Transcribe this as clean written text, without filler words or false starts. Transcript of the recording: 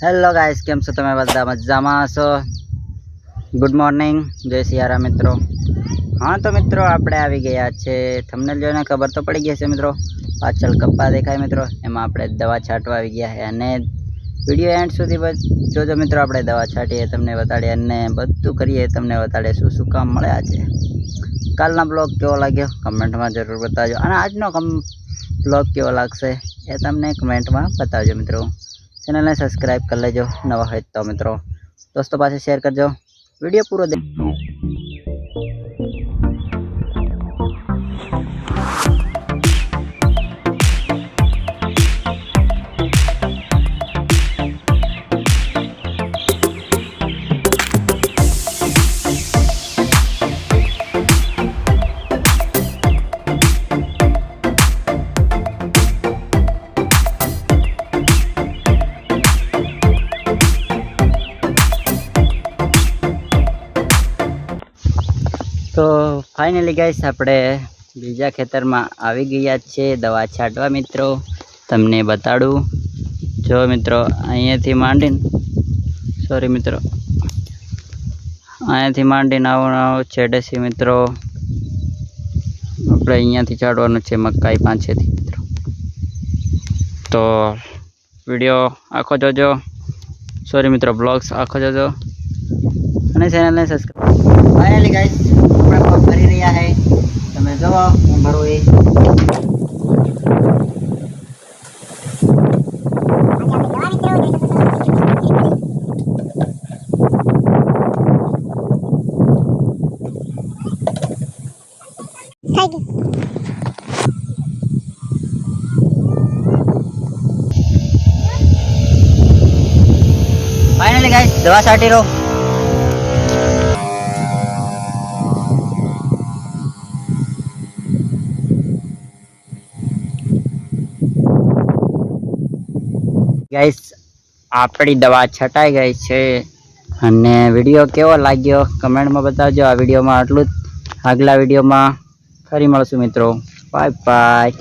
Hello guys, केम छो तमे बधा मजामां छो। गुड मॉर्निंग, जय सियाराम मित्रों। हाँ तो मित्रों आपणे आवी गया छे। थंबनेल जोईने खबर तो पड़ी गई छे मित्रों। पाछळ कप्पा देखाय मित्रों, एमां आपणे दवा छांटवा आवी गया छे अने विडियो एंड सुधी जोजो मित्रों। आपणे दवा छांटीए तमने बताडीए अने बधुं करीए तमने बताडीए शुं शुं काम मळ्या छे। कालना ब्लॉग केवो लाग्यो कमेंट में जरूर बताजो अने आजनो ब्लॉग केवो लागशे ए तमने कमेंट में बताजो मित्रों। चैनल ने सब्सक्राइब कर लेजो नवा है तो मित्रों। दोस्तों पास शेयर करजो, वीडियो पूरा देखो। तो फाइनली गाइस आपणे बीजा खेतर में आवी गया छे दवा छांटवा मित्रों। तमने बताडू जो मित्रों अहींयाथी मांडीने सॉरी मित्रों अहींयाथी मांडीने आवो छेडे छे मित्रों। आपणे अहींयाथी छांटवानुं छे मकाई पाछेथी मित्रों। तो विडियो आखो जोजो, सॉरी मित्रों ब्लॉग्स आखो जोजो अने चेनल ने सब्सक्राइब। फाइनली गाइस આપણે પગ ભરી રહ્યા છે, તમે જોવો હું ભરું એ। फाइनली गाइस दवा छांटी लो। गाइस आपणी दवा छटाई गई है अने विडियो केवो लाग्यो कमेंट में बताजो। आ विडियो में आटलुं ज। आगला विडियो में फरी मळशुं मित्रों। Bye bye.